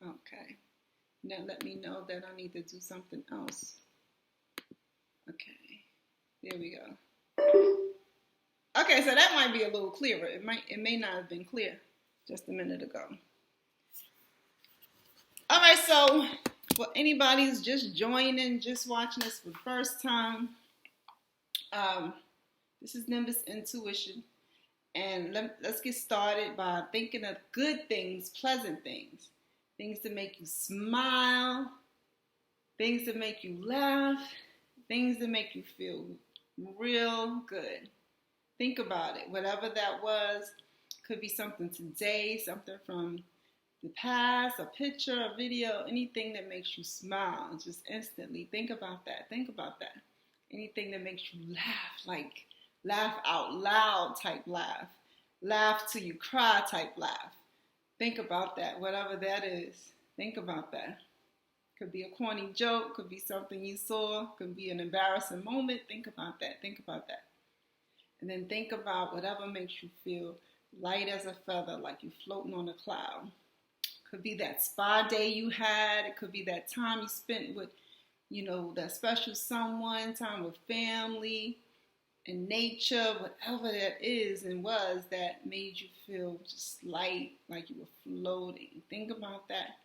Okay. Now let me know that I need to do something else. Okay. There we go. Okay, so that might be a little clearer. It may not have been clear just a minute ago. All right, so for anybody who's just joining, just watching this for the first time, um, this is Nimbus Intuition. And let's get started by thinking of good things, pleasant things, things that make you smile, things that make you laugh, things that make you feel real good. Think about it. Whatever that was, could be something today, something from the past, a picture, a video, anything that makes you smile. Just instantly think about that. Think about that. Anything that makes you laugh, like laugh out loud type laugh. Laugh till you cry type laugh. Think about that. Whatever that is, think about that. Could be a corny joke, could be something you saw, could be an embarrassing moment. Think about that. Think about that. And then think about whatever makes you feel light as a feather, like you're floating on a cloud. Could be that spa day you had. It could be that time you spent with, that special someone, time with family and nature, whatever that is and was that made you feel just light, like you were floating. Think about that.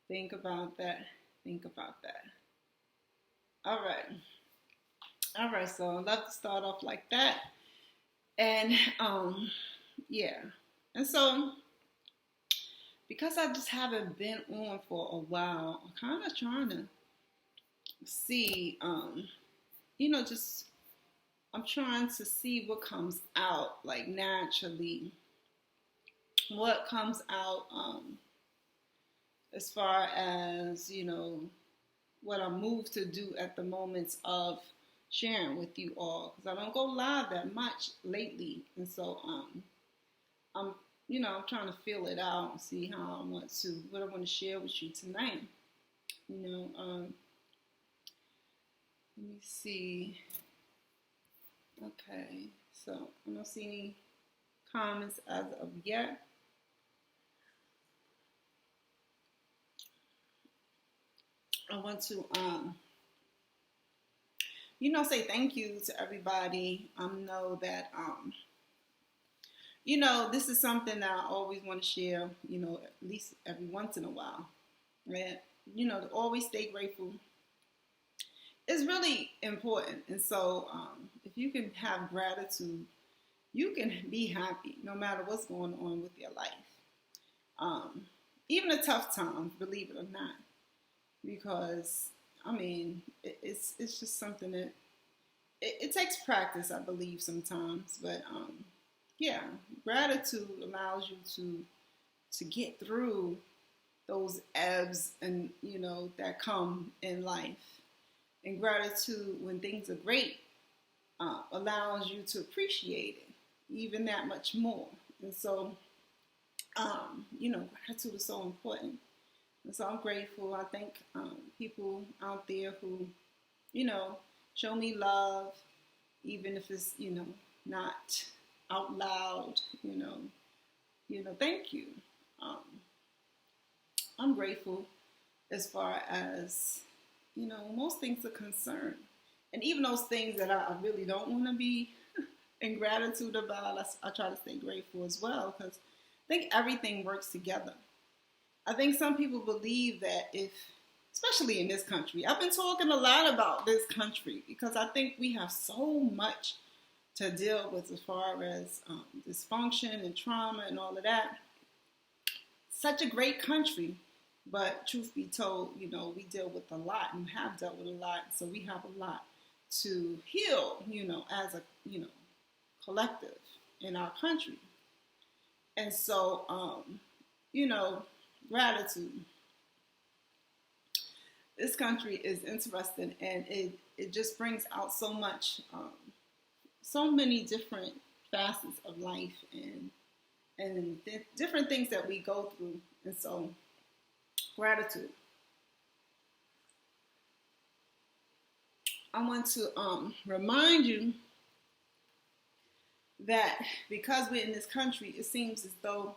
Think about that. Think about that. All right, so I'd love to start off like that. And yeah. And so because I just haven't been on for a while, I'm kind of trying to see, just I'm trying to see what comes out, like naturally. What comes out as far as, what I'm moved to do at the moments of sharing with you all. Because I don't go live that much lately. And so I'm trying to feel it out and see what I want to share with you tonight. Let me see. Okay, so I don't see any comments as of yet. I want to, say thank you to everybody. Know that, this is something that I always want to share, at least every once in a while. Right? To always stay grateful is really important. And so if you can have gratitude, you can be happy no matter what's going on with your life. Even the tough times, believe it or not. Because, it's just something that, it takes practice, I believe, sometimes. But, yeah, gratitude allows you to get through those ebbs and, that come in life. And gratitude, when things are great, allows you to appreciate it even that much more. And so, gratitude is so important. And so I'm grateful. I thank people out there who, show me love, even if it's, not out loud, thank you. I'm grateful as far as, most things are concerned. And even those things that I really don't want to be in gratitude about, I try to stay grateful as well, because I think everything works together. I think some people believe that especially in this country, I've been talking a lot about this country because I think we have so much to deal with as far as dysfunction and trauma and all of that. Such a great country, but truth be told, we deal with a lot and have dealt with a lot. So we have a lot to heal, as a, collective in our country. And so, gratitude. This country is interesting, and it just brings out so much, so many different facets of life and different things that we go through. And so, gratitude. I want to remind you that because we're in this country, it seems as though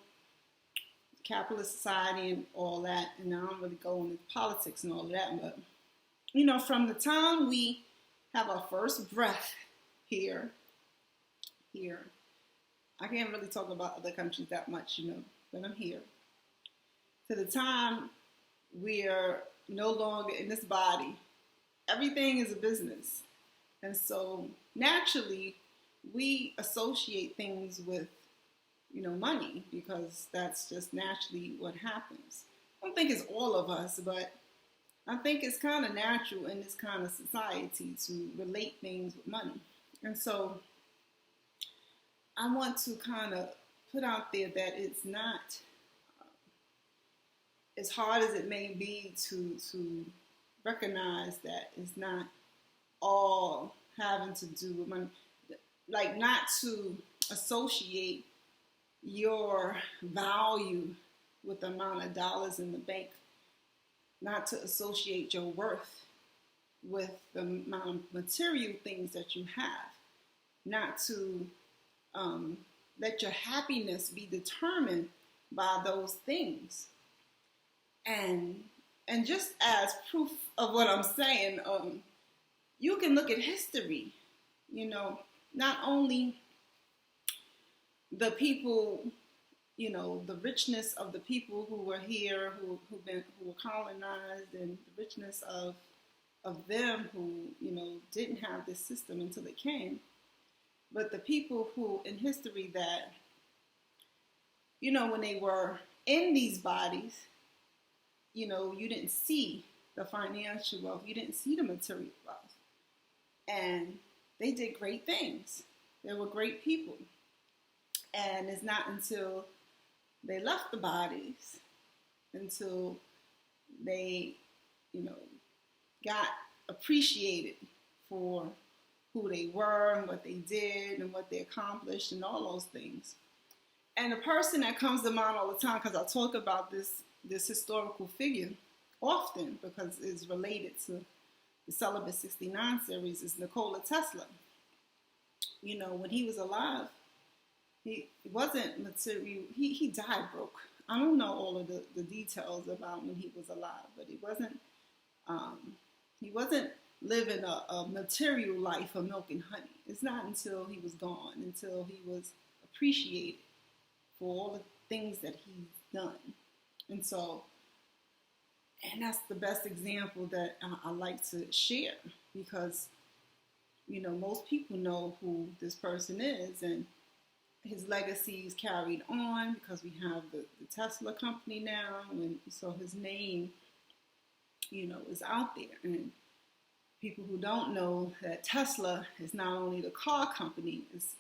capitalist society and all that, and I don't really go into politics and all of that, but from the time we have our first breath here, I can't really talk about other countries that much, but I'm here. To the time we are no longer in this body, everything is a business. And so naturally, we associate things with, money, because that's just naturally what happens. I don't think it's all of us, but I think it's kind of natural in this kind of society to relate things with money. And so I want to kind of put out there that it's not, as hard as it may be to recognize that it's not all having to do with money. Like, not to associate your value with the amount of dollars in the bank, not to associate your worth with the amount of material things that you have, not to let your happiness be determined by those things. And just as proof of what I'm saying, you can look at history, not only the people, the richness of the people who were here, who were colonized, and the richness of them who, didn't have this system until it came. But the people who in history that, when they were in these bodies, you didn't see the financial wealth, you didn't see the material wealth. And they did great things. They were great people. And it's not until they left the bodies, until they, got appreciated for who they were and what they did and what they accomplished and all those things. And the person that comes to mind all the time, because I talk about this historical figure often because it's related to the Celibate 69 series, is Nikola Tesla. When he was alive, he wasn't material. He died broke. I don't know all of the details about when he was alive, but he wasn't living a material life of milk and honey. It's not until he was gone, until he was appreciated for all the things that he's done. And so, and that's the best example that I like to share, because, most people know who this person is, and his legacy is carried on because we have the Tesla company now, and so his name, is out there. And people who don't know that Tesla is not only the car company, is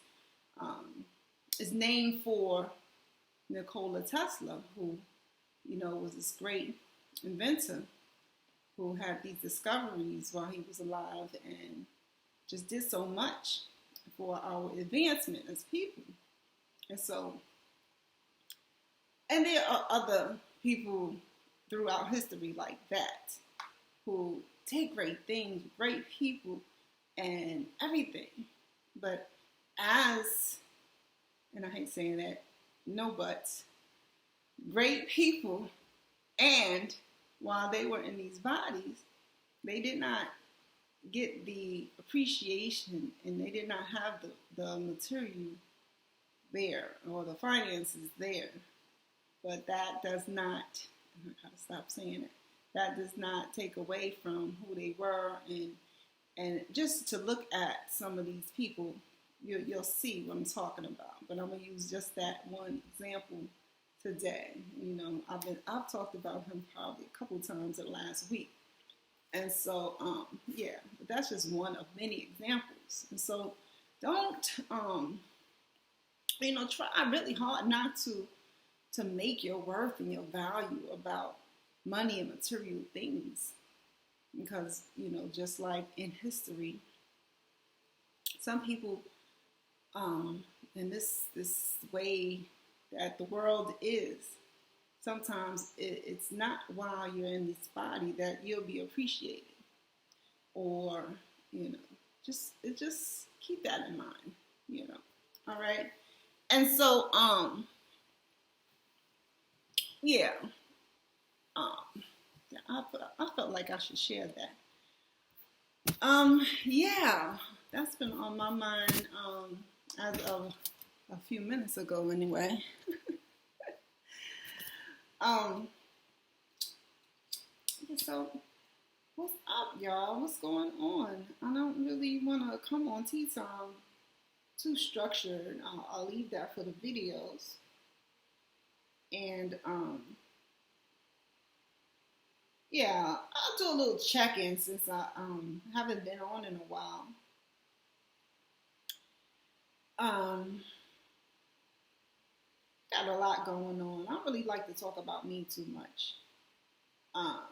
named for Nikola Tesla, who, was this great inventor who had these discoveries while he was alive and just did so much for our advancement as people. And so, and there are other people throughout history like that who did great things, great people and everything. But and I hate saying that, no buts, great people, and while they were in these bodies, they did not get the appreciation, and they did not have the material there or the finances there. But that does not, I gotta stop saying it, that does not take away from who they were. And just to look at some of these people, you'll see what I'm talking about. But I'm gonna use just that one example today. I've talked about him probably a couple times in the last week. And so, but that's just one of many examples. And so don't, try really hard not to make your worth and your value about money and material things. Because, just like in history, some people, in this way that the world is, sometimes it's not while you're in this body that you'll be appreciated. Or, just keep that in mind, all right? And so, yeah, um, I felt like I should share that. Yeah, that's been on my mind as of a few minutes ago, anyway. um, so what's up, y'all? What's going on? I don't really want to come on tea time too structured. I'll leave that for the videos. And yeah, I'll do a little check-in since I haven't been on in a while. Um, got a lot going on. I don't really like to talk about me too much. Um,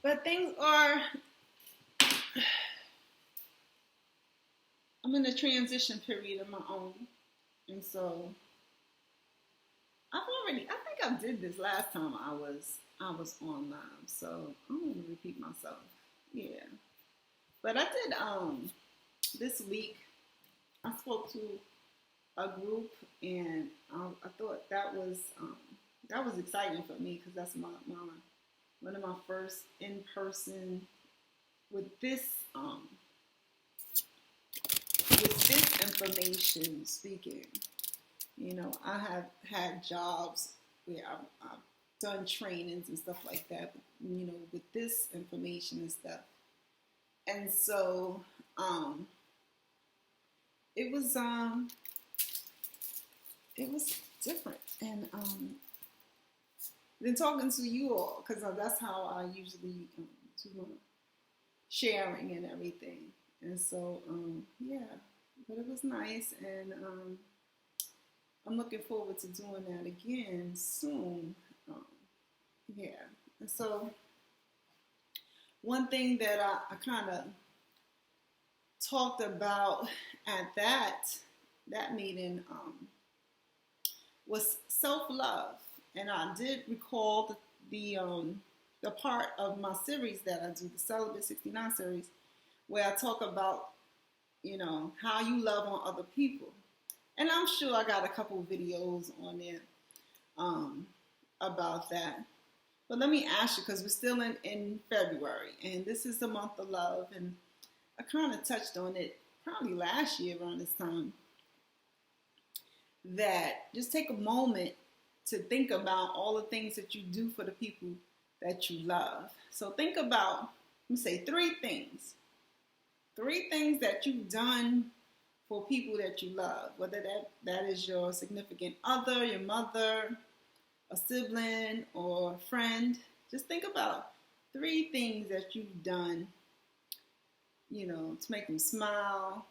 but things are, I'm in a transition period of my own. And so I think I did this last time I was on live. So I don't want to repeat myself. Yeah. But I did this week I spoke to a group, and I thought that was exciting for me because that's my one of my first in person with this information speaking. You know, I have had jobs where I've done trainings and stuff like that. But, you know, with this information and stuff, and so it was different, and then talking to you all because that's how I usually do my sharing and everything, and so yeah, but it was nice, and I'm looking forward to doing that again soon. Yeah, and so one thing that I kind of talked about at that meeting was self-love, and I did recall the part of my series that I do, the Celibate 69 series, where I talk about, you know, how you love on other people, and I'm sure I got a couple of videos on there about that. But let me ask you, because we're still in February, and this is the month of love, and I kind of touched on it probably last year around this time, that just take a moment to think about all the things that you do for the people that you love. So think about, let me say three things that you've done for people that you love, whether that is your significant other, your mother, a sibling, or a friend. Just think about three things that you've done, you know, to make them smile,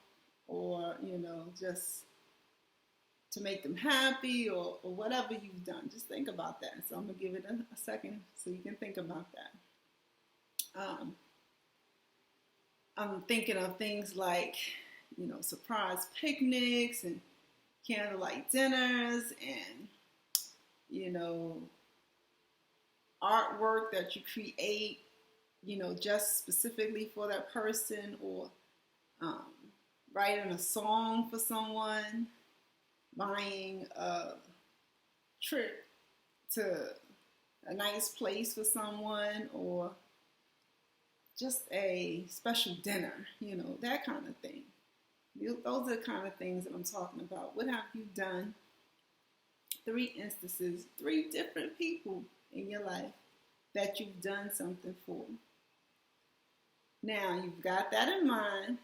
or, you know, just to make them happy, or whatever you've done. Just think about that. So I'm going to give it a second so you can think about that. I'm thinking of things like, you know, surprise picnics and candlelight dinners and, you know, artwork that you create, you know, just specifically for that person, or writing a song for someone, buying a trip to a nice place for someone, or just a special dinner, you know, that kind of thing. Those are the kind of things that I'm talking about. What have you done? Three instances, three different people in your life that you've done something for. Now, you've got that in mind,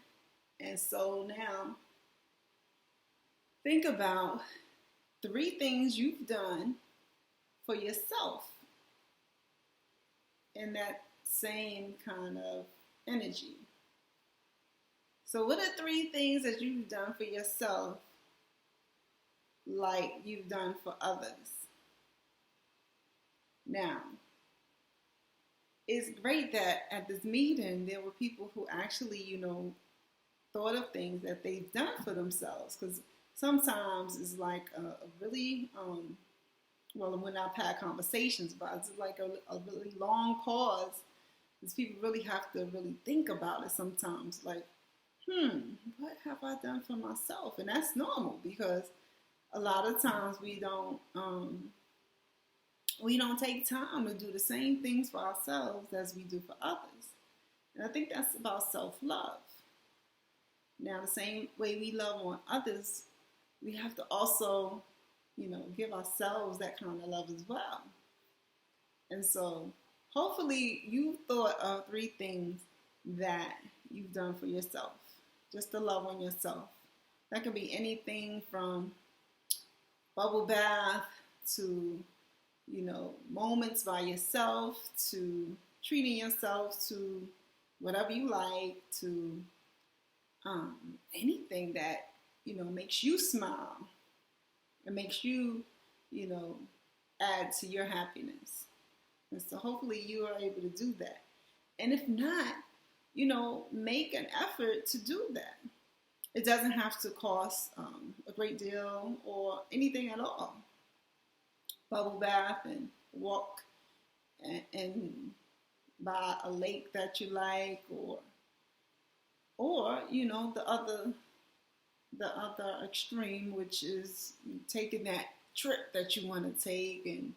and so now think about three things you've done for yourself in that same kind of energy. So what are three things that you've done for yourself like you've done for others? Now, it's great that at this meeting there were people who actually, you know, thought of things that they've done for themselves, because sometimes it's like a really, well, when I've had conversations, but it's like a really long pause, because people really have to really think about it sometimes. Like, what have I done for myself? And that's normal because a lot of times we don't take time to do the same things for ourselves as we do for others. And I think that's about self-love. Now, the same way we love on others, we have to also, give ourselves that kind of love as well. And so hopefully you thought of 3 things that you've done for yourself, just to love on yourself. That could be anything from bubble bath to, moments by yourself, to treating yourself, to whatever you like, to anything that, makes you smile and makes you, add to your happiness. And so hopefully you are able to do that. And if not, make an effort to do that. It doesn't have to cost a great deal or anything at all. Bubble bath and walk and by a lake that you like, or the other extreme, which is taking that trip that you want to take and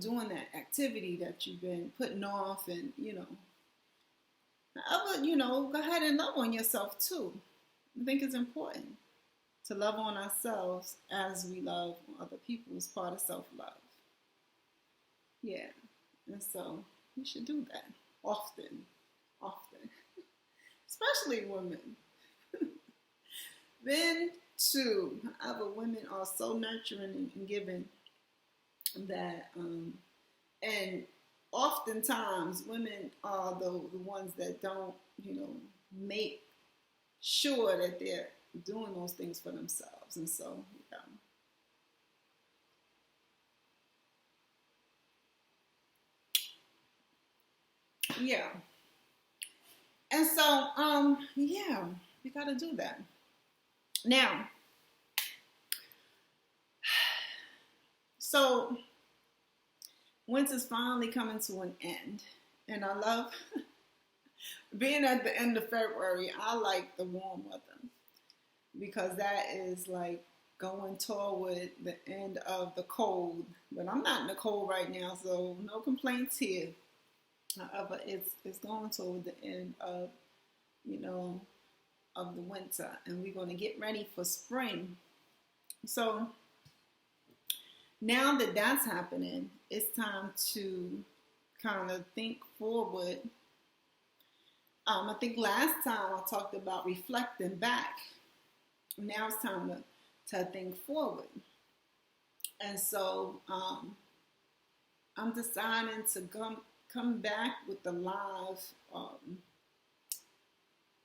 doing that activity that you've been putting off, and go ahead and love on yourself too. I think it's important to love on ourselves as we love other people. It's part of self-love. Yeah, and so we should do that often, especially women. Men too. Other women are so nurturing and giving that, and oftentimes women are the ones that don't, make sure that they're doing those things for themselves. And so, yeah. And so, we got to do that. Now, so winter's finally coming to an end, and I love being at the end of February. I like the warm weather because that is like going toward the end of the cold. But I'm not in the cold right now, so no complaints here. However, it's going toward the end of, of the winter, and we're going to get ready for spring. So now that that's happening, it's time to kind of think forward. I think last time I talked about reflecting back. Now it's time to think forward. And so I'm deciding to come back with the live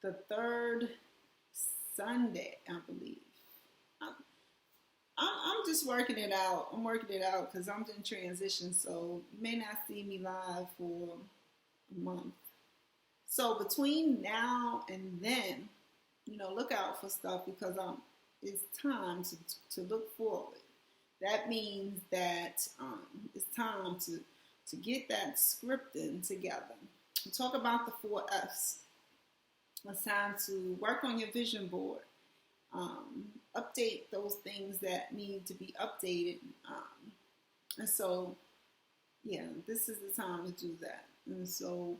the third Sunday, I believe. I'm just working it out. I'm working it out because I'm in transition, so you may not see me live for a month. So between now and then, look out for stuff because it's time to look forward. That means that it's time to get that scripting together. We talk about the 4 F's. It's time to work on your vision board. Update those things that need to be updated. And so, this is the time to do that. And so,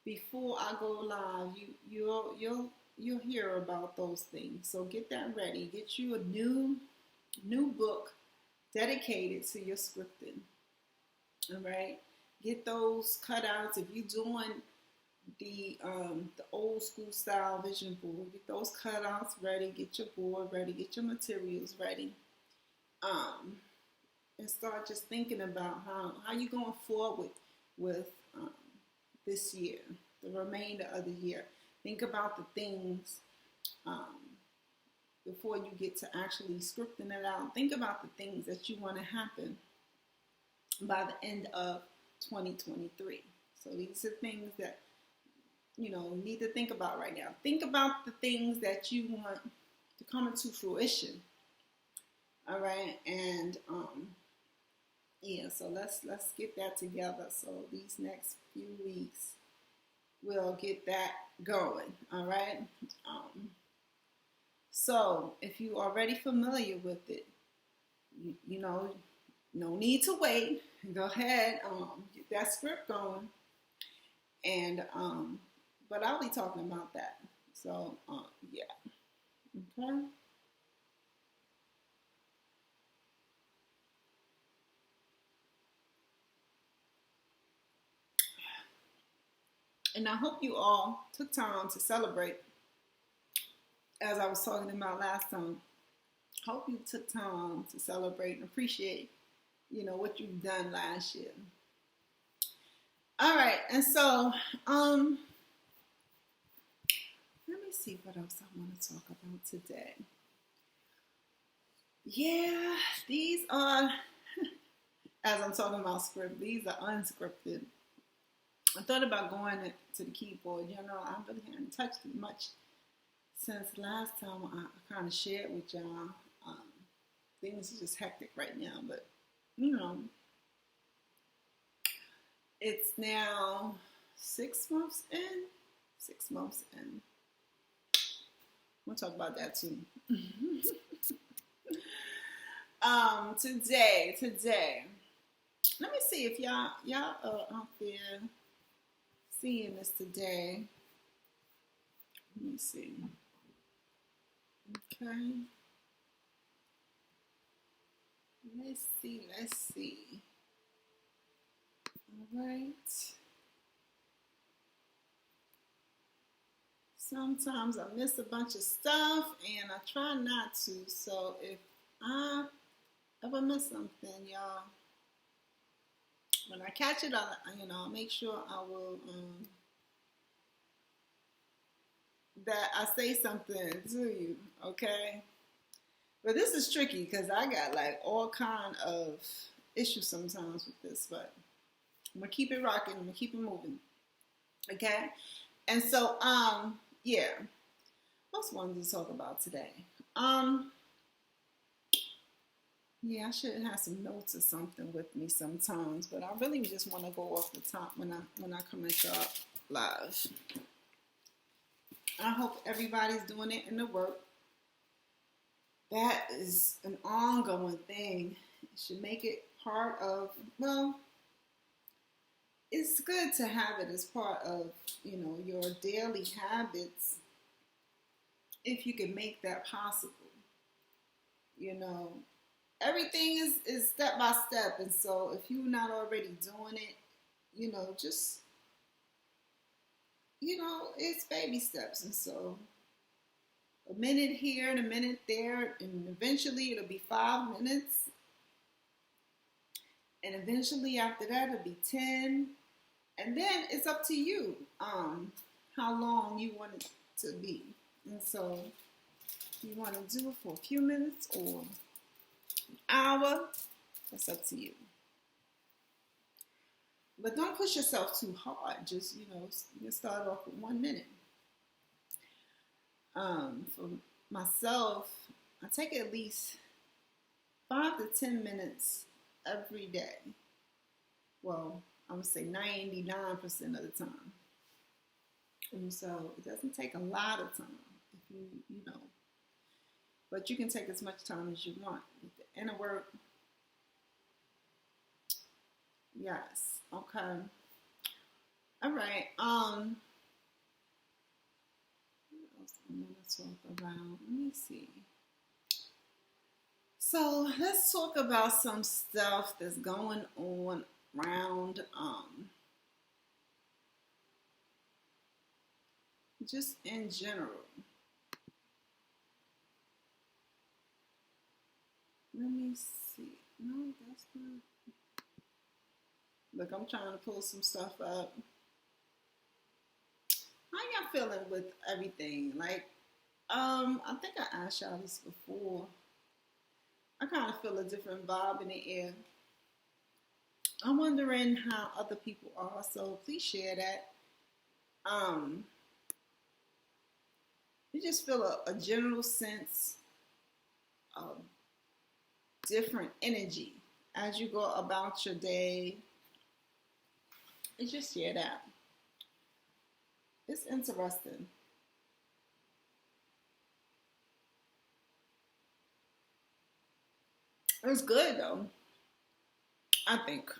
before I go live, you'll hear about those things. So get that ready. Get you a new book dedicated to your scripting. All right. Get those cutouts. If you're doing the old school style vision board, get those cutouts ready. Get your board ready. Get your materials ready. And start just thinking about how you're going forward with this year, the remainder of the year. Think about the things before you get to actually scripting it out. Think about the things that you want to happen by the end of 2023. So these are things that need to think about right now. Think about the things that you want to come into fruition. All right, and so let's get that together. So these next few weeks, we'll get that going. All right. Um, so if you are already familiar with it, you know, no need to wait. Go ahead, get that script going, and but I'll be talking about that. So yeah, okay. And I hope you all took time to celebrate, as I was talking about last time. Hope you took time to celebrate and appreciate, what you've done last year. All right, and so let me see what else I want to talk about today. Yeah, these are, as I'm talking about script, these are unscripted. I thought about going to the keyboard. I really haven't touched it much since last time I kind of shared with y'all. Things are just hectic right now, but it's now 6 months in. 6 months in. We'll talk about that too. Today. Let me see if y'all are out there seeing this today. Let me see. Okay. Let's see. All right. Sometimes I miss a bunch of stuff and I try not to. So if I ever miss something, y'all, when I catch it, I'll make sure I will, that I say something to you, okay? But this is tricky because I got like all kind of issues sometimes with this, but I'm gonna keep it rocking. I'm gonna keep it moving, okay? And so, yeah, what's one to talk about today? Yeah, I should have some notes or something with me sometimes, but I really just want to go off the top when I come at y'all live. I hope everybody's doing it in the work. That is an ongoing thing. You should make it part of, well, it's good to have it as part of, your daily habits if you can make that possible. Everything is step by step, and so if you're not already doing it, just, it's baby steps, and so a minute here and a minute there, and eventually it'll be 5 minutes, and eventually after that it'll be 10, and then it's up to you how long you want it to be. And so if you want to do it for a few minutes or an hour, that's up to you. But don't push yourself too hard. Just, you can start off with 1 minute. For myself, I take at least 5 to 10 minutes every day. Well, I would say 99% of the time. And so it doesn't take a lot of time if you know. But you can take as much time as you want with the inner work. Yes. Okay. All right. What else I want to talk about? Let me see. So let's talk about some stuff that's going on around just in general. Let me see. No, that's not. Look, I'm trying to pull some stuff up. How y'all feeling with everything? Like, I think I asked y'all this before. I kind of feel a different vibe in the air. I'm wondering how other people are, so please share that. You just feel a general sense of different energy as you go about your day. It's just share that. It's interesting. It's good though, I think.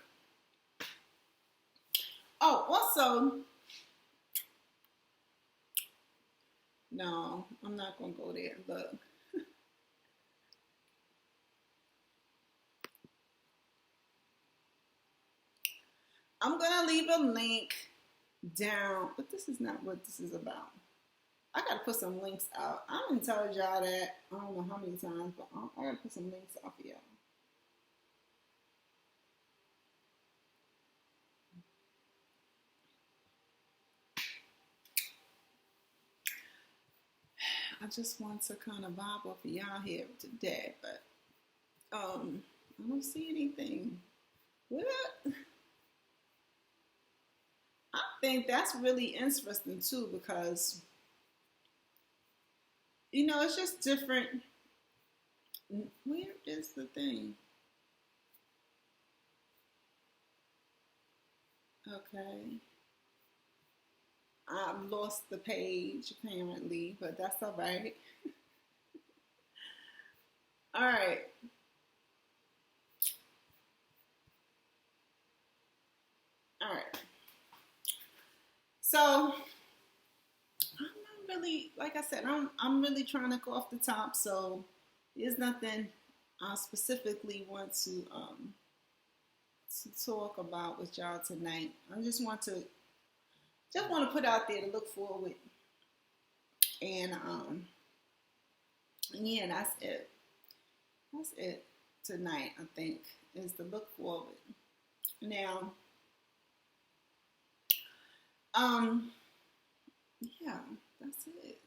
Oh, also, no, I'm not gonna go there. Look, I'm gonna leave a link down, but this is not what this is about. I gotta put some links out. I didn't tell y'all that I don't know how many times, but I gotta put some links out for y'all. I just want to kind of vibe off of y'all here today, but I don't see anything. What? I think that's really interesting too because it's just different. Where is the thing? Okay. I lost the page apparently, but that's all right. All right. All right. So I'm not really, like I said, I'm really trying to go off the top. So there's nothing I specifically want to talk about with y'all tonight. I just want to put out there to look forward, and yeah, that's it. That's it tonight. I think is to look forward. Now, yeah, that's it.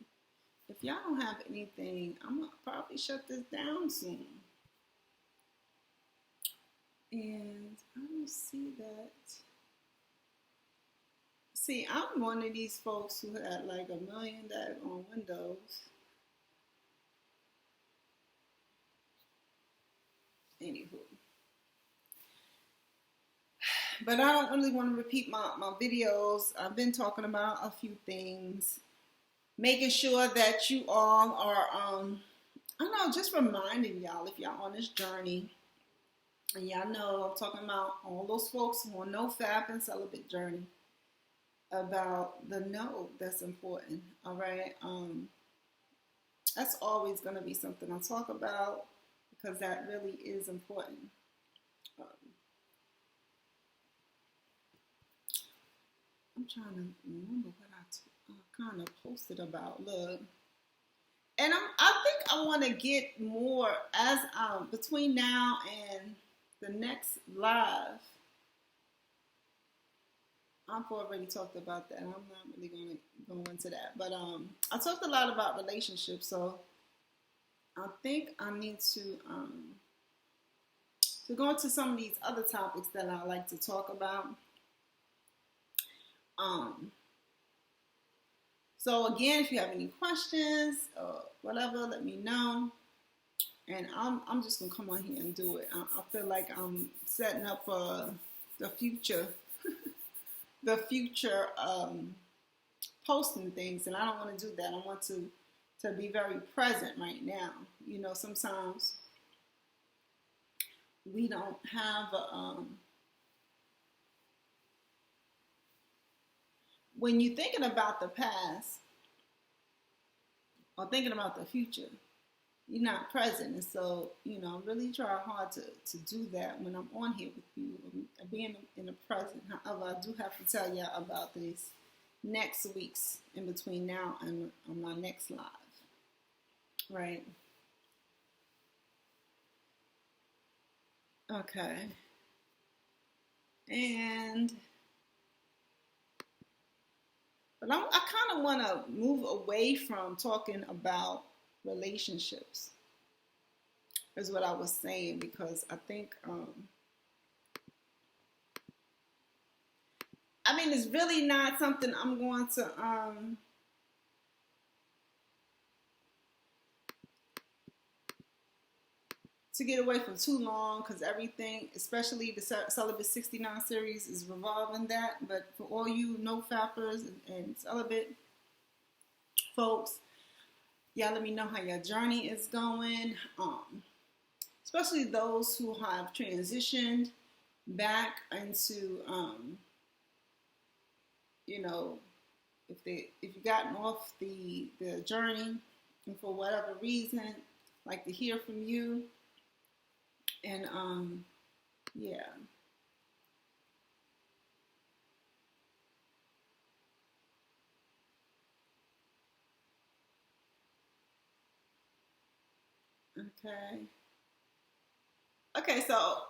If y'all don't have anything, I'm gonna probably shut this down soon. And I don't see that. See, I'm one of these folks who had like a million on Windows. Anywho. But I don't really want to repeat my videos. I've been talking about a few things. Making sure that you all are, I don't know, just reminding y'all if y'all on this journey. And y'all know I'm talking about all those folks who are no fap and celibate journey. About the no that's important. All right. That's always going to be something I talk about because that really is important. Um, I'm trying to remember what I kind of posted about. Look, and I think I want to get more as between now and the next live. I've already talked about that. I'm not really going to go into that, but I talked a lot about relationships, so I think I need to go into some of these other topics that I like to talk about. So again, if you have any questions or whatever, let me know. And I'm just gonna come on here and do it. I feel like I'm setting up for the future, the future posting things, and I don't want to do that. I want to be very present right now. Sometimes we don't have when you're thinking about the past or thinking about the future, you're not present. And so, really try hard to do that when I'm on here with you, being in the present. However, I do have to tell y'all about this next week's in between now and on my next live. Right? Okay. But I kind of want to move away from talking about relationships, is what I was saying, because I think, it's really not something I'm going to get away from too long, because everything, especially the Celibate 69 series, is revolving that. But for all you no fappers and celibate folks, y'all let me know how your journey is going. Especially those who have transitioned back into, you know, if you've gotten off the journey, and for whatever reason, like to hear from you. And yeah. Okay, so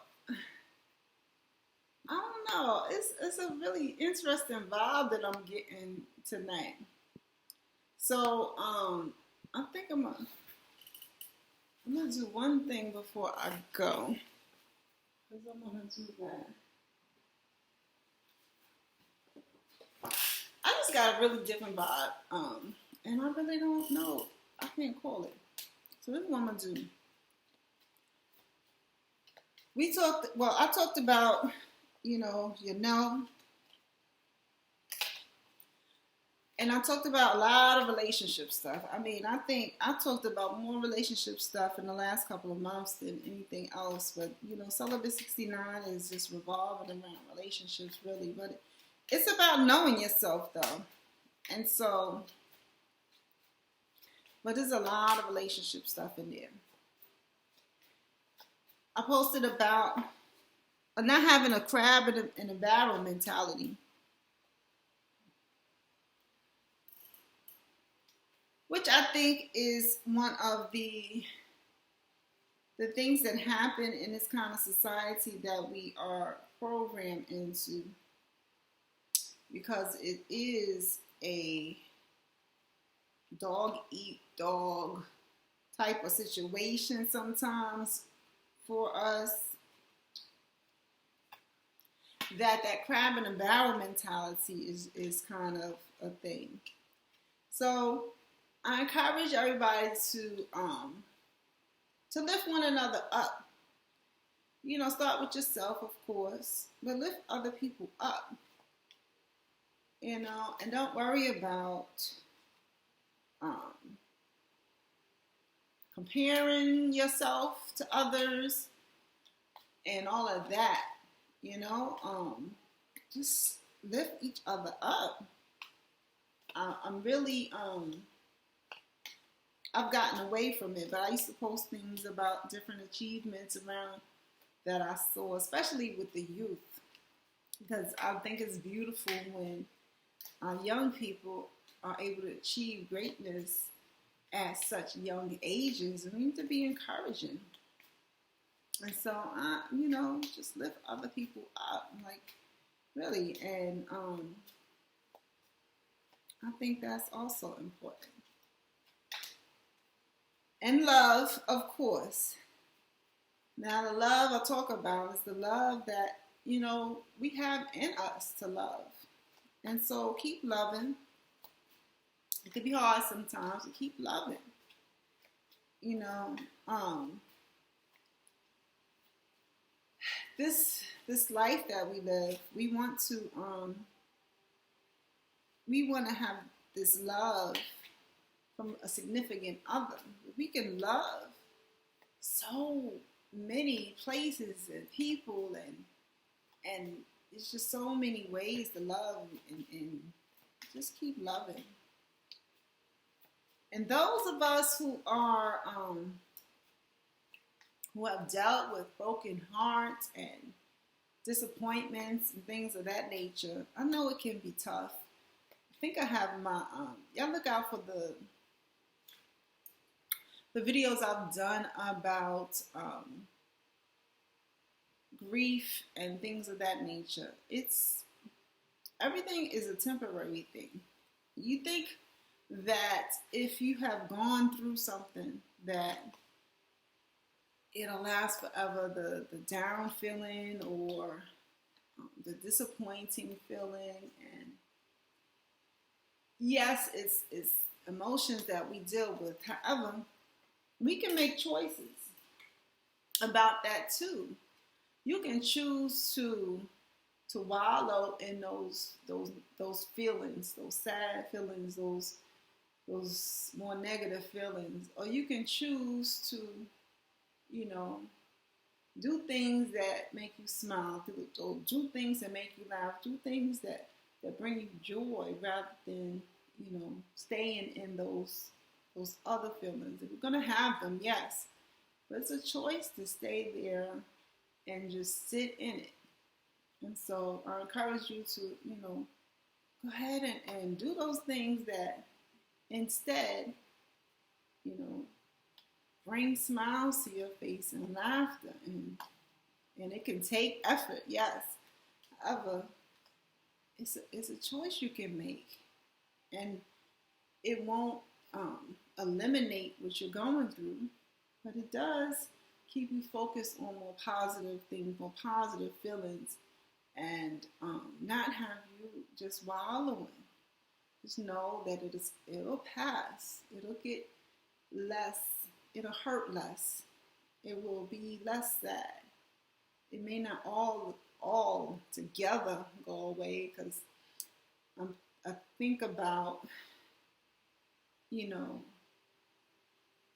I don't know. It's a really interesting vibe that I'm getting tonight. So I think I'm gonna do one thing before I go. Because I'm gonna do that. I just got a really different vibe. And I really don't know. I can't call it. So this is what I'm gonna do. I talked about, and I talked about a lot of relationship stuff. I mean, I think I talked about more relationship stuff in the last couple of months than anything else. But, Celibate 69 is just revolving around relationships, really. But it's about knowing yourself, though. And so, but there's a lot of relationship stuff in there. I posted about not having a crab in a barrel mentality. Which I think is one of the things that happen in this kind of society that we are programmed into, because it is a dog eat dog type of situation sometimes for us, that crab in a barrel mentality is kind of a thing. So I encourage everybody to lift one another up. Start with yourself, of course, but lift other people up. And don't worry about comparing yourself to others and all of that. Just lift each other up. I'm really I've gotten away from it, but I used to post things about different achievements around that I saw, especially with the youth, because I think it's beautiful when young people are able to achieve greatness at such young ages. We need to be encouraging. And so, just lift other people up, like, really. And I think that's also important. And love, of course. Now, the love I talk about is the love that, we have in us to love. And so keep loving. It can be hard sometimes to keep loving. This life that we live, we want to have this love from a significant other. We can love so many places and people, and it's just so many ways to love, and just keep loving. And those of us who are who have dealt with broken hearts and disappointments and things of that nature, I know it can be tough. I think I have my y'all look out for the videos I've done about grief and things of that nature. Everything is a temporary thing. You think that if you have gone through something that it'll last forever, the down feeling or the disappointing feeling. And yes, it's emotions that we deal with. However, we can make choices. about that too. You can choose to wallow in those feelings, those sad feelings, those more negative feelings, or you can choose to, you know, do things that make you smile, do things that make you laugh, do things that bring you joy rather than, staying in those other feelings. If you're gonna have them, yes, but it's a choice to stay there and just sit in it. And so I encourage you to, go ahead and do those things that instead, you know, bring smiles to your face and laughter. And it can take effort, yes. However, it's a choice you can make. And it won't eliminate what you're going through, but it does keep you focused on more positive things, more positive feelings, and not have you just wallowing. Just know that it'll pass. It'll get less. It'll hurt less. It will be less sad. It may not all together go away, because I think about,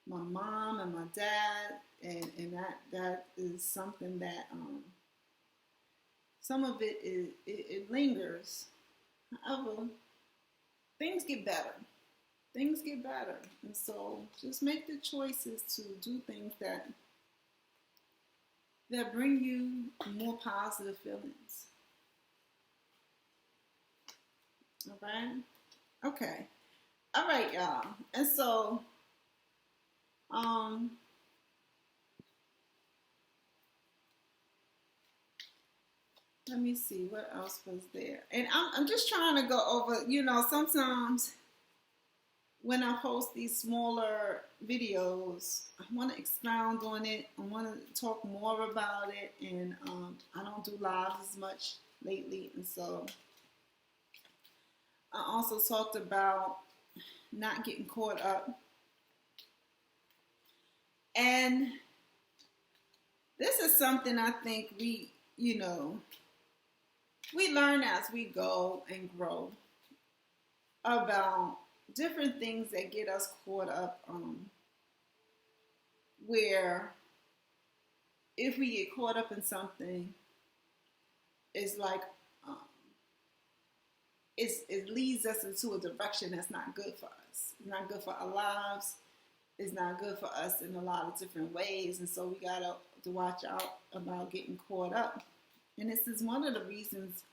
my mom and my dad, and that is something that some of it lingers. However, things get better. Things get better. And so just make the choices to do things that bring you more positive feelings. All right? Okay. All right, y'all. And so, let me see what else was there. And I'm just trying to go over, sometimes when I post these smaller videos, I want to expound on it. I want to talk more about it. And I don't do lives as much lately. And so I also talked about not getting caught up. And this is something I think we learn as we go and grow about different things that get us caught up, where if we get caught up in something, it's like it leads us into a direction that's not good for us. It's not good for our lives. It's not good for us in a lot of different ways. And so we got to watch out about getting caught up. And this is one of the reasons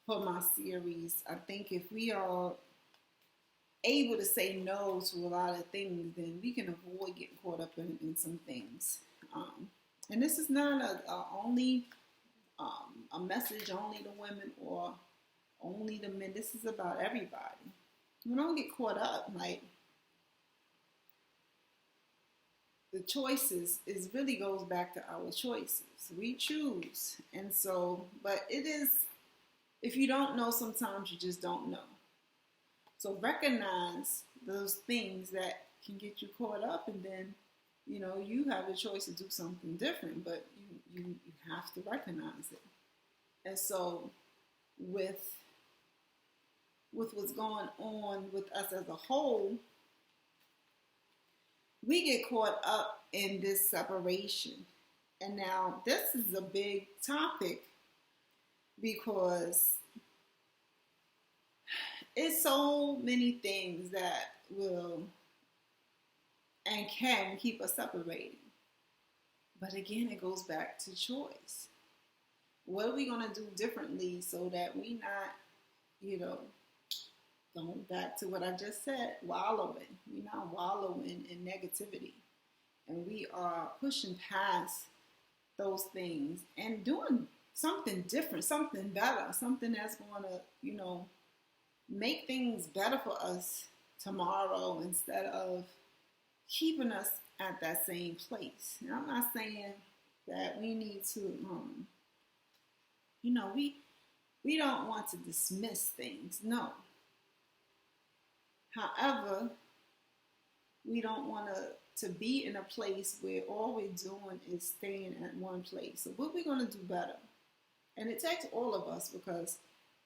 for my series. I think if we are able to say no to a lot of things, then we can avoid getting caught up in some things. And this is not a message only to women or only to men. This is about everybody. We don't get caught up. Like, the choices really goes back to our choices. We choose. And so, but it is, if you don't know, sometimes you just don't know. So recognize those things that can get you caught up, and then, you have a choice to do something different, but you have to recognize it. And so with what's going on with us as a whole, we get caught up in this separation. And now this is a big topic because it's so many things that will and can keep us separated. But again, it goes back to choice. What are we going to do differently so that we not, going back to what I just said, wallowing. We're not wallowing in negativity. And we are pushing past those things and doing something different, something better, something that's going to, make things better for us tomorrow instead of keeping us at that same place. Now, I'm not saying that we need to, we don't want to dismiss things. No. However, we don't want to to be in a place where all we're doing is staying at one place. So what we're going to do better? And it takes all of us, because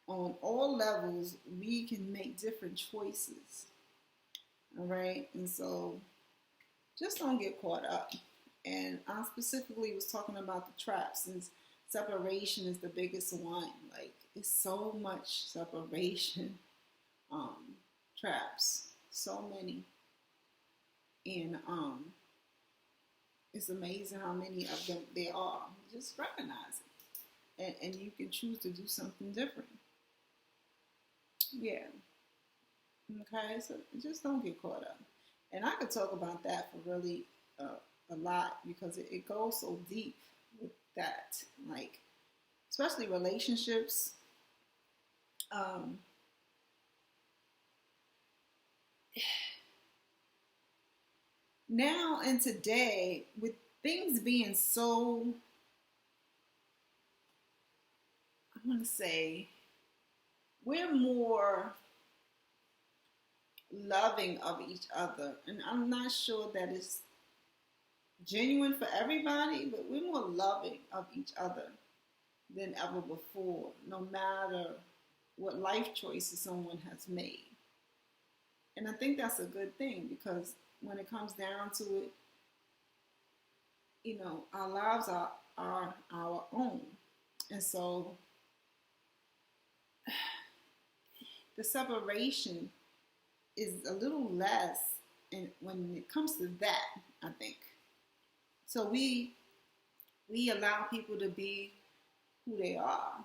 on all levels, we can make different choices. All right. And so just don't get caught up. And I specifically was talking about the traps, since separation is the biggest one. Like, it's so much separation, traps, so many. And it's amazing how many of them there are. Just recognize it. And you can choose to do something different. Yeah. Okay, so just don't get caught up. And I could talk about that for really a lot, because it goes so deep with that. Like, especially relationships. Now and today, with things being so, I want to say, we're more loving of each other. And I'm not sure that it's genuine for everybody, but we're more loving of each other than ever before, no matter what life choices someone has made. And I think that's a good thing, because when it comes down to it, you know, our lives are our own. And so the separation is a little less, and when it comes to that, I think. So we allow people to be who they are.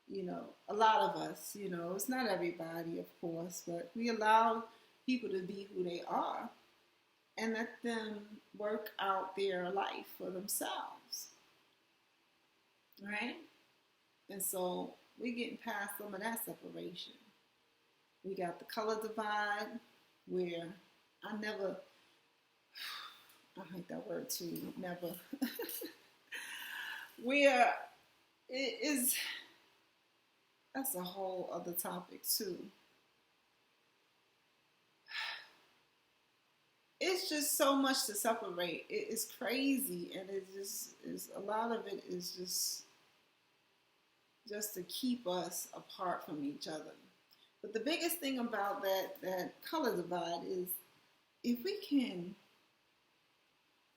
You know, a lot of us, you know, it's not everybody, of course, but we allow people to be who they are and let them work out their life for themselves. Right? And so we're getting past some of that separation. We got the color divide, where I hate that word too, never, where it is, that's a whole other topic too. It's just so much to separate. It is crazy, and it just is, a lot of it is just to keep us apart from each other. But the biggest thing about that color divide is, if we can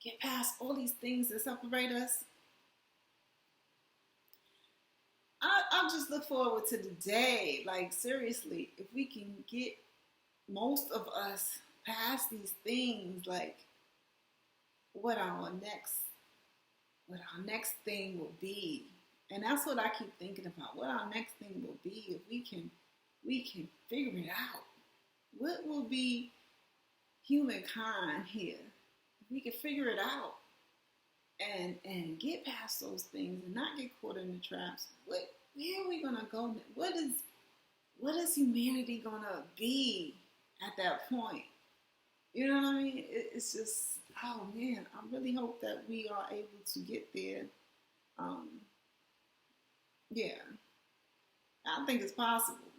get past all these things that separate us, I just look forward to the day, like, seriously, if we can get most of us past these things, like what our next thing will be. And that's what I keep thinking about, what our next thing will be, if we can figure it out. What will be humankind here? If we can figure it out and get past those things and not get caught in the traps, where are we gonna go? What is humanity gonna be at that point? You know what I mean? It's just, oh man, I really hope that we are able to get there. Yeah, I think it's possible,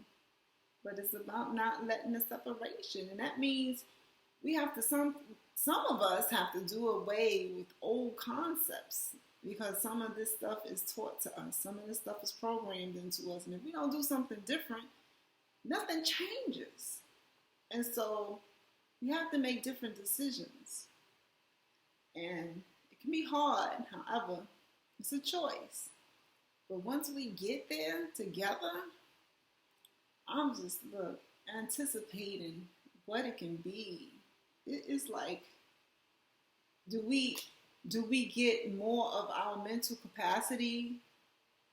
but it's about not letting the separation, and that means we have to, some of us have to do away with old concepts, because some of this stuff is taught to us, some of this stuff is programmed into us, and if we don't do something different, nothing changes. And so you have to make different decisions, and it can be hard. However, it's a choice. But once we get there together, I'm just, look, anticipating what it can be. It's like, do we get more of our mental capacity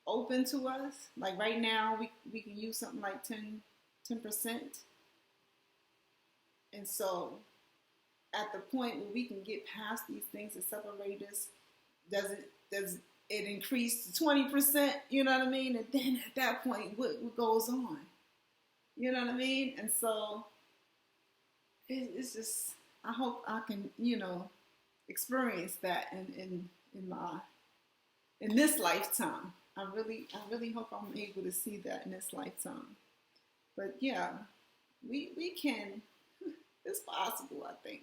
open to us? Like right now, we can use something like 10%. And so at the point where we can get past these things that separate us, does it increase to 20%? You know what I mean? And then at that point, what goes on? You know what I mean? And so it's just, I hope I can, experience that in this lifetime. I really hope I'm able to see that in this lifetime. But yeah, we can. It's possible, I think.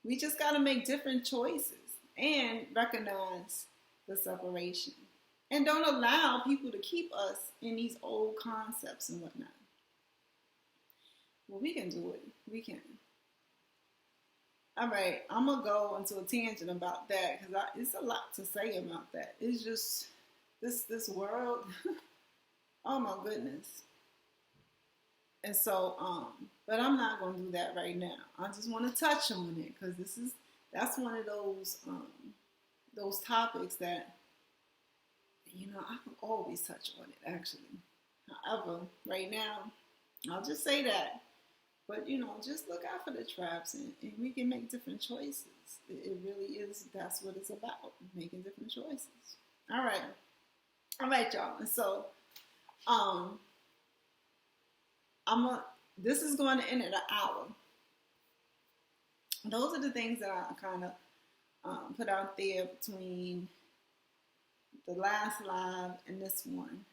We just got to make different choices and recognize the separation. And don't allow people to keep us in these old concepts and whatnot. Well, we can do it. We can. All right, I'm going to go into a tangent about that because it's a lot to say about that. It's just this world. Oh, my goodness. And so, but I'm not going to do that right now. I just want to touch on it because that's one of those topics that, I can always touch on it, actually. However, right now, I'll just say that. But, just look out for the traps and we can make different choices. It really is, that's what it's about, making different choices. All right, y'all. And so, this is going to end at an hour. Those are the things that I kind of put out there between the last live and this one.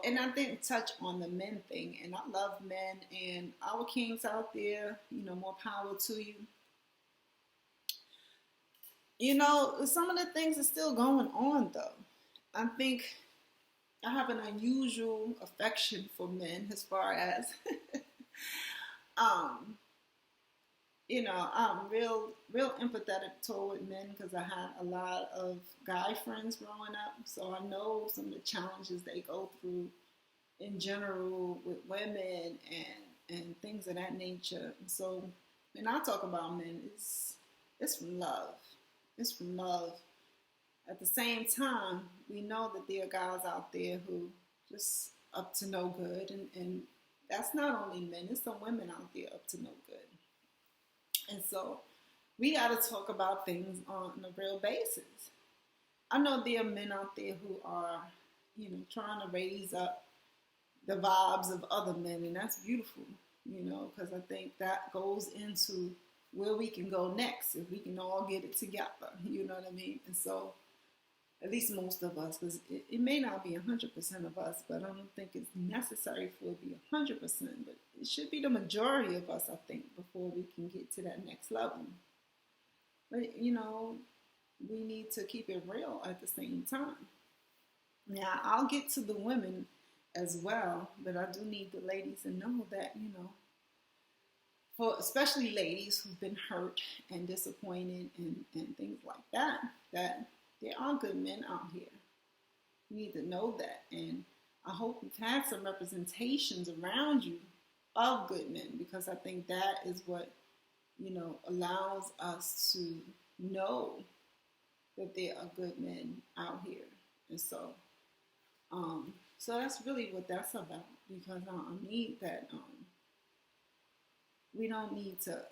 And I didn't touch on the men thing. And I love men and our kings out there, more power to you. Some of the things are still going on, though. I think I have an unusual affection for men as far as, I'm real empathetic toward men because I had a lot of guy friends growing up. So I know some of the challenges they go through in general with women and things of that nature. And so when I talk about men, it's from love. It's from love. At the same time, we know that there are guys out there who just up to no good. And that's not only men, it's some women out there up to no good. And so we got to talk about things on a real basis. I know there are men out there who are, trying to raise up the vibes of other men. And that's beautiful, because I think that goes into where we can go next if we can all get it together. You know what I mean? And so at least most of us, because it may not be 100% of us, but I don't think it's necessary for it to be 100%, but it should be the majority of us, I think, before we can get to that next level. But, we need to keep it real at the same time. Now, I'll get to the women as well, but I do need the ladies to know that, for especially ladies who've been hurt and disappointed and things like that there are good men out here. You need to know that. And I hope you've had some representations around you of good men, because I think that is what, allows us to know that there are good men out here. And so, so that's really what that's about, because I need that, we don't need to,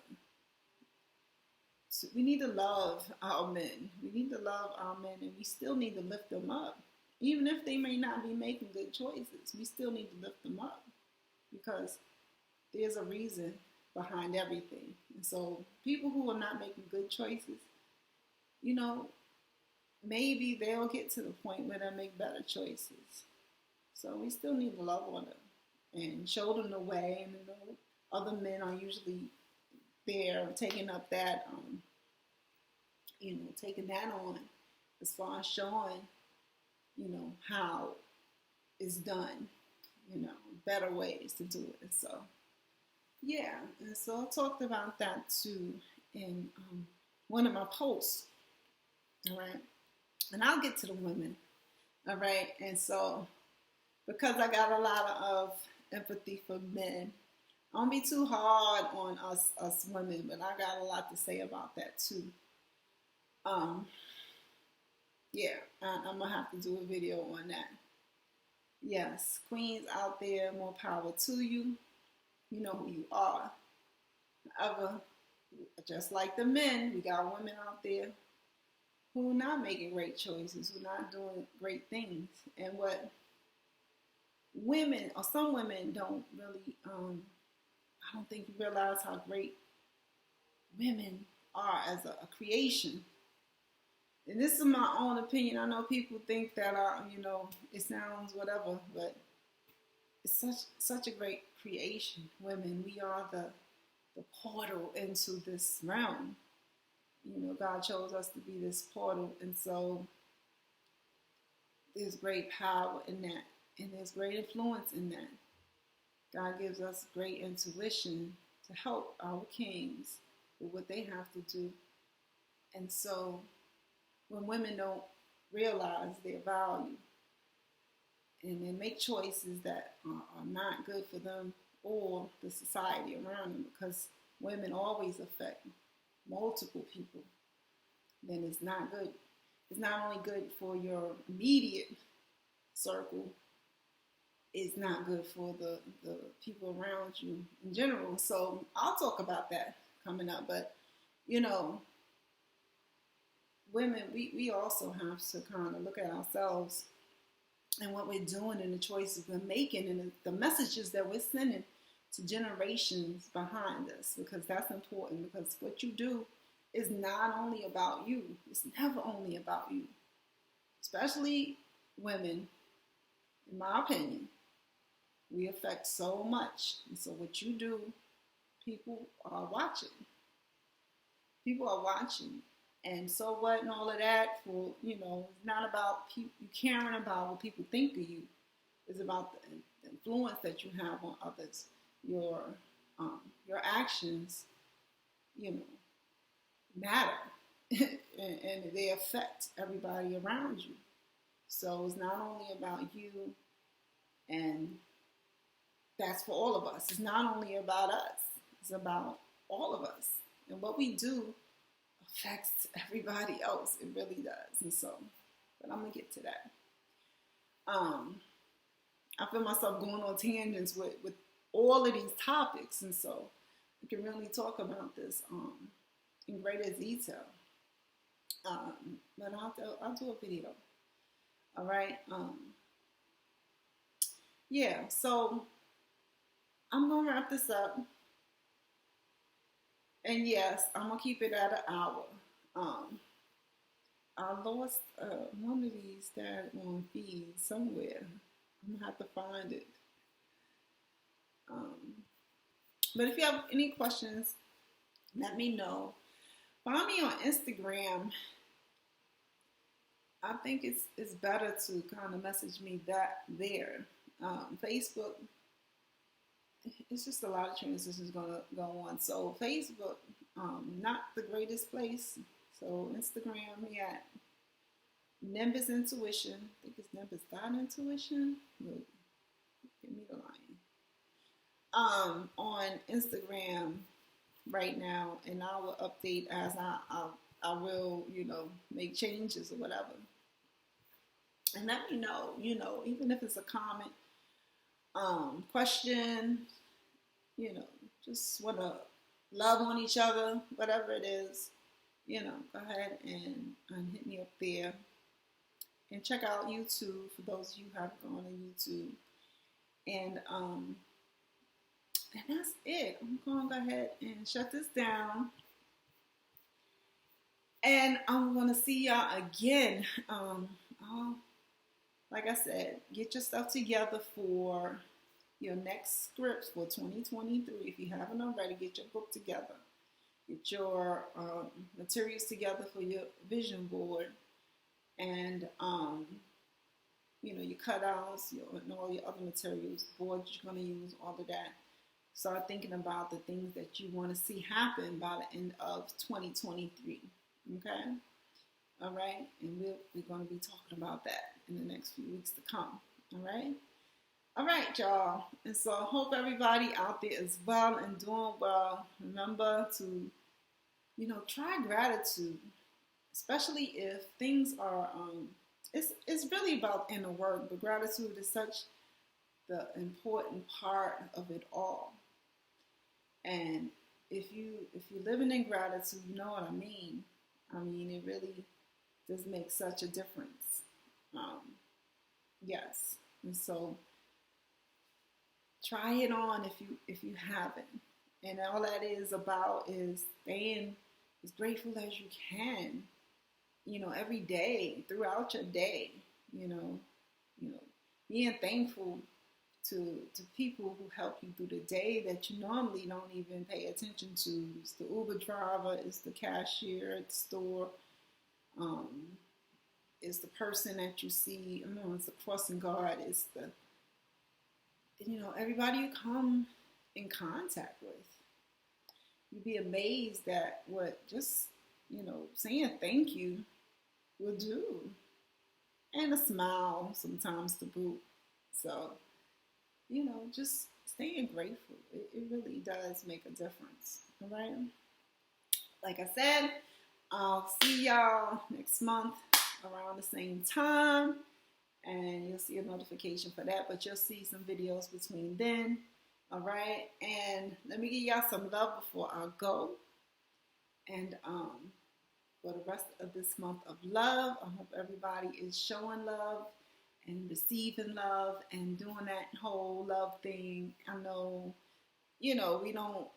we need to love our men. We need to love our men, and we still need to lift them up. Even if they may not be making good choices, we still need to lift them up, because there's a reason behind everything. And so people who are not making good choices, maybe they'll get to the point where they make better choices. So we still need to love on them and show them the way. And other men are usually there taking up that, taking that on as far as showing, how it's done, better ways to do it. So, yeah. And so I talked about that too in one of my posts. All right. And I'll get to the women. All right. And so, because I got a lot of empathy for men, I don't be too hard on us women, but I got a lot to say about that too. Yeah, I'm gonna have to do a video on that. Yes, queens out there, more power to you. You know who you are. However, just like the men, we got women out there who are not making great choices, who are not doing great things. And what women, or some women, don't really, I don't think you realize how great women are as a creation. And this is my own opinion. I know people think that, it sounds whatever, but it's such a great creation. Women, we are the portal into this realm. God chose us to be this portal, and so there's great power in that, and there's great influence in that. God gives us great intuition to help our kings with what they have to do. And so when women don't realize their value and they make choices that are not good for them or the society around them, because women always affect multiple people, then it's not good. It's not only good for your immediate circle, it's not good for the people around you in general. So I'll talk about that coming up. But, women, we also have to kind of look at ourselves and what we're doing and the choices we're making and the messages that we're sending to generations behind us, because that's important, because what you do is not only about you. It's never only about you, especially women, in my opinion. We affect so much. And so what you do, people are watching. People are watching. And so what and all of that for, it's not about you caring about what people think of you. It's about the influence that you have on others. Your actions, matter. and they affect everybody around you. So it's not only about you, and that's for all of us. It's not only about us. It's about all of us. And what we do affects everybody else. It really does. And so, but I'm going to get to that. I feel myself going on tangents with all of these topics. And so we can really talk about this in greater detail. But I'll do a video. All right. Yeah. So I'm going to wrap this up. And yes, I'm going to keep it at an hour. I lost one of these that on feed somewhere. I'm going to have to find it. But if you have any questions, let me know. Find me on Instagram. I think it's better to kind of message me there. Facebook, it's just a lot of transitions going to go on. So Facebook, not the greatest place. So Instagram, me at Nimbus Intuition. I think it's Nimbus.intuition. Look, give me the line. On Instagram right now, and I will update as I will, make changes or whatever. And let me know, even if it's a comment, question, just want to love on each other, whatever it is, go ahead and hit me up there. And check out YouTube for those of you who have gone on YouTube. And that's it. I'm going to go ahead and shut this down. And I'm going to see y'all again. Like I said, get your stuff together for your next scripts for 2023. If you haven't already, get your book together. Get your materials together for your vision board. And, your cutouts, and all your other materials, boards you're going to use, all of that. Start thinking about the things that you want to see happen by the end of 2023. Okay? All right? And we're going to be talking about that in the next few weeks to come. All right? All right, y'all. And so I hope everybody out there is well and doing well. Remember to, try gratitude, especially if things are, it's really about inner work, but gratitude is such the important part of it all. And if you're living in gratitude, you know what I mean. I mean, it really does make such a difference. Yes. And so try it on if you haven't. And all that is about is staying as grateful as you can, every day, throughout your day, being thankful to people who help you through the day that you normally don't even pay attention to. It's the Uber driver, it's the cashier at the store, it's the person that you see, it's the crossing guard, it's the, everybody you come in contact with. You'd be amazed at what just, saying thank you will do. And a smile sometimes to boot. So, just staying grateful. It really does make a difference. All right. Like I said, I'll see y'all next month around the same time. And you'll see a notification for that. But you'll see some videos between then. All right. And let me give y'all some love before I go. And for the rest of this month of love, I hope everybody is showing love and receiving love and doing that whole love thing. I know, we don't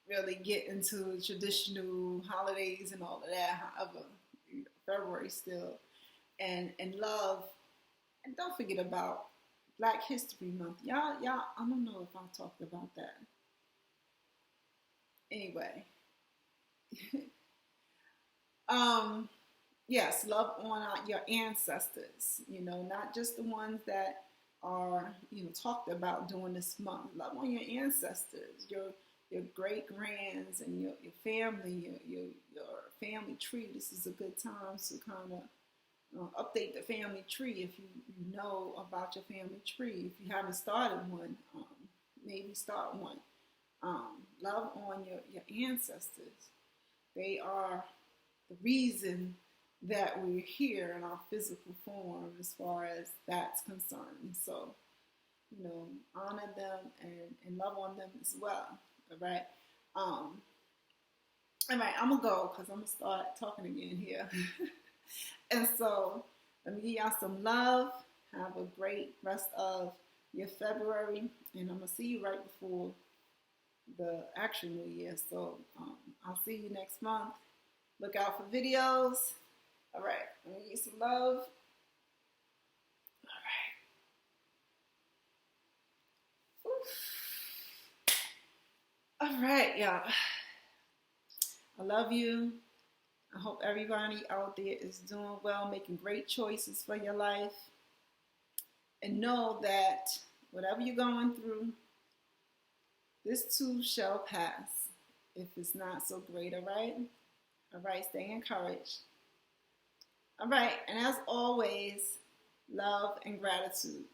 really get into traditional holidays and all of that. However, February still. And love. And don't forget about Black History Month. Y'all, I don't know if I talked about that. Anyway. Yes, love on your ancestors, not just the ones that are, talked about during this month. Love on your ancestors, your great grands and your family, your family tree. This is a good time to kind of update the family tree if you know about your family tree. If you haven't started one, maybe start one. Love on your ancestors. They are the reason that we're here in our physical form as far as that's concerned. So, honor them and love on them as well. All right. All right, I'm going to go because I'm going to start talking again here. And so let me give y'all some love. Have a great rest of your February. And I'm going to see you right before the actual New Year. So I'll see you next month. Look out for videos. All right. Let me give you some love. All right. All right, y'all. I love you. I hope everybody out there is doing well, making great choices for your life. And know that whatever you're going through, this too shall pass. If it's not so great, all right? All right, stay encouraged. All right, and as always, love and gratitude.